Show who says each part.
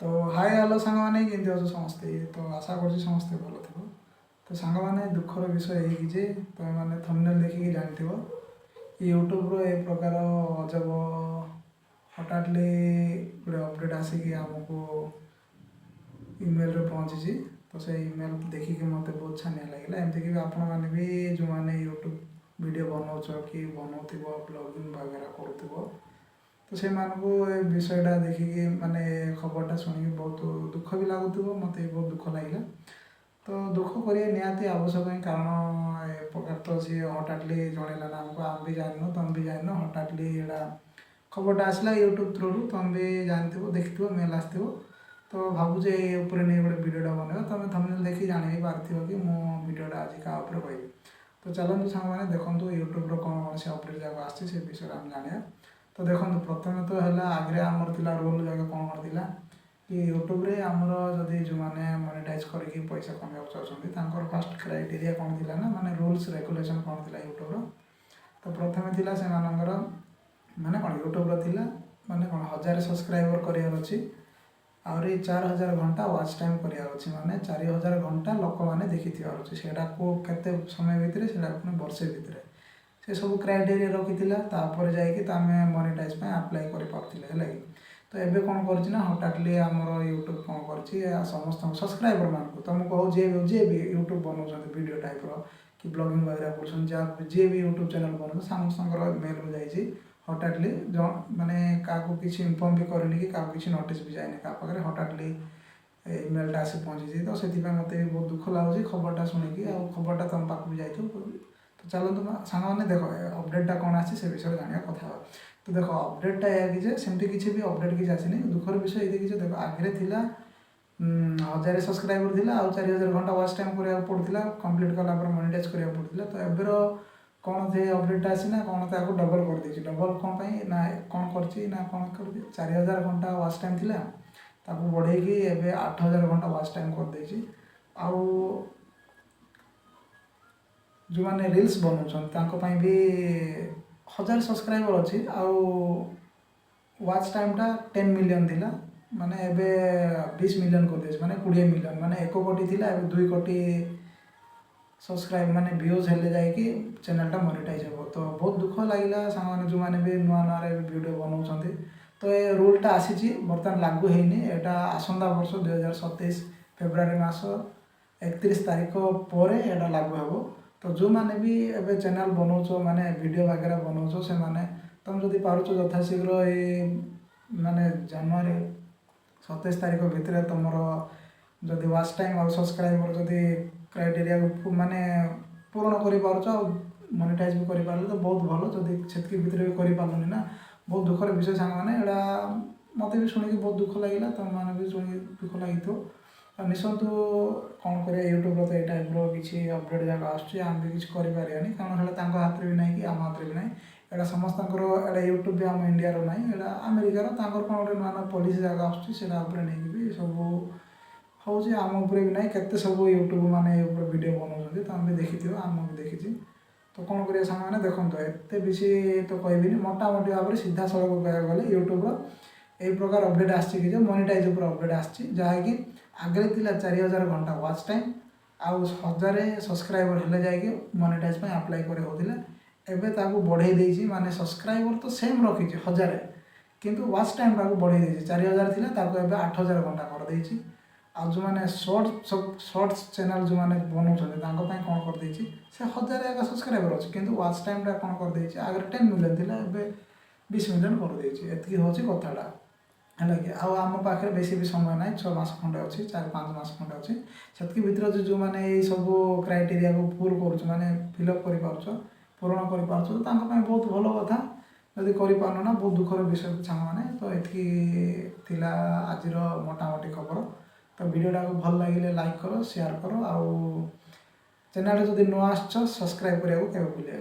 Speaker 1: तो hi hello सांग मैंने केमती अच्छे समस्ते तो आशा कर समस्ते भल थो तो सांग मैंने दुखर विषय ये तुम मैंने थंबनेल देखिए जानथिबो यूट्यूब रो ए प्रकार अजब हठात्ली गोटे अपडेट आसिक आमको ईमेल रे पहुँची तो से ईमेल देखिक मत बहुत छानिया लगे एमती कि आपण मैंने भी जो मैंने यूट्यूब वीडियो बनाऊच कि बनाऊ ब्लॉगिंग वगैरह करूँ तो से विषयटा देखिकी माने खबरटा शुणिकी बहुत दुख भी लगुव मत बहुत दुख लगे तो दुख करिए निहाती आवश्यक ही कारण ए प्रकार तो सी हठात्ली जनइला ना आमको आम भी जानू तुम भी जानू हठात्ली एटा खबरटा आसला यूट्यूब थ्रू तुम भी जानथिबो देखिथिबो मेल आसथिबो तो भावुचे ऊपर नहीं गोटे वीडियोटा बनवा तुम थंबनेल देखी जान ही पार्थिबो कि मो वीडियोटा आज क्या ऊपर कहबी तो चलते सांग मैंने देखो यूट्यूब कौन कौन से अपडेट जाक आसी से विषय आम जाना तो देखो प्रथम तो है आगे आमर रोल जगह कौन कौन थी कि यूट्यूब रे आमर जदि जो मैंने मोनेटाइज करके पैसा कमाई चाहते फास्ट क्राइटेरिया कौन थी ना माने रूल्स रेगुलेशन कौन थी यूट्यूब तो प्रथम थी से माने कौन यूट्यूब थी माने कौन 1000 सब्सक्राइबर करार अच्छी आहरी 4000 घंटा वाच टाइम करार अच्छी माने 4000 घंटा लोक मैंने देखी अच्छे से केते समय भितर से वर्षे भितर से सब क्राइटेरिया रखी जामें मोनेटाइज आप्लाय कर तो एबे कौन करना हठात्ली आमर यूट्यूब कौन कर समस्त सब्सक्राइबर मान तुमको कहूँ जे भी यूट्यूब बनाऊँ वीडियो टाइप कि ब्लॉगिंग वगैरह कर जी भी यूट्यूब चैनल बनाऊँ समस्त मेल को जाइए हठात्ली माने क्या किसी इनफर्म भी करनी कि क्या किसी नोटिस भी जाए क्या पाखे हठात्ली इमेलटा आसी पहुँची तो से मत बहुत दुख लगुच खबरटा शुणिकी खबरटा तुम पाक भी जाइए तो चलते सांग मैंने देख अपडेटा कौन आसी से विषय जाना कथा तो देख अपडेटा या सेमती किसी भी अपडेट किसी आसनी दुखर विषय ये कि देख आगे थी 1000 सब्सक्राइबर थी आउ 4000 घंटा वाच टाइम कराया पड़ता कंप्लीट कलापर मोनेटाइज कराया पड़ता तो एबर कौन थे अपडेटा आसीना कौन ताको डबल कर देछि डबल कौन ना कौन करना कौन कर 4000 घंटा वाच टाइम थिला ताको बढ़ेगी एबे 8000 घंटा वाच टाइम कर देछि आउ जो मैंने रील्स बनाऊँ भी 1000 सब्सक्राइबर अच्छी आउ वाच टाइमटा 10 मिलियन थिला माने एबे 20 मिलियन कर दे माने 20 मिलियन माने 1 कोटी थिला एबे 2 कोटी सब्सक्राइब माने व्यूज हेले जाइए चैनलटा मोनेटाइज हो तो बहुत दुख लगे सांग जो मैंने भी नुआ नुआ वीडियो बनाऊँ तो ये रूलटा आसी बर्तमान लागू होनी यहाँ आसंता वर्ष 2027 फेब्रुआरी मास 31 तारीख पर यहाँ लागू हे तो जो मैंने भी एबे चैनल बनाऊँ माने वीडियो वगैरह बनाऊँ से माने तुम जदि पारुछ यथाशीघ्र ये माने जनवरी 27 तारीख भितर तुम जदि वाच टाइम और सब्सक्राइबर जदि क्राइटेरिया को माने पूर्ण कर मोनेटाइज भी कर तो बहुत भल जदि से भितर भी कर ना बहुत दुखर विषय सांग मैंने यहाँ मत भी शुणिकी बहुत दुख लगे तुम मैंने भी शुणी दुख लगी निशंतु कौन कर यूट्यूब तो ये टाइप किसी अपडेट जाक आम भी किसी करें कारण है हाथ में भी ना कि आम हाथ में भी ना यहाँ समस्त यूट्यूब भी आम इंडिया ना यहाँ अमेरिकार कौन गोटे नुआ नुआ पॉलिसी जाक आसने भी सब हूँ आम उपर भी ना केते सब यूट्यूब माने वीडियो बनाऊँ तुम भी देखी आम भी देखी तो कौन करिया सांग मैंने देखो एत बेसी तो कहबी मोटामोटी भाव में सीधा सड़क कह गले यूट्यूब यही प्रकार अपडेट आसी मोनेटाइज उपर अपडेट आसी जहाँकि आगे थी 4000 घंटा वाच टाइम आउ 1000 सब्सक्राइबर हेले जाइए मोनेटाइज आप्लाय कर एबे ताकू बढ़े देछि माने सब्सक्राइबर तो सेम रखी 1000 किंतु वाच टाइम ताकू बढ़े देछि 4000 थिला ताकू एबे 8000 घंटा कर देछि आ जो मैंने शॉर्ट्स चैनल जो मैंने बनाऊँ कौन कर देछि से 1000 एका सब्सक्राइबर अच्छे किंतु वाच टाइमटा कौन कर देछि आगे 10 मिलियन थिला एबे 20 मिलियन कर देछि एतकी होछि कथाटा है कि आम पाखे बेसी भी समय ना 6 मास खंडे अच्छी 4-5 मास खंडे अच्छी से भितर जो मैंने ये सब क्राइटेरिया को पूर्ण कर माने फिलअप कर पूरण कर तो बहुत भल कथा जदि कर ना बहुत दुखर विषय सांग मैंने तो ये आज मोटामोटी खबर तो वीडियोटा को भल लगे लाइक करो शेयर करो आउ चैनल जदि नुआ आसछ सब्सक्राइब करिया को केबे भूलिया।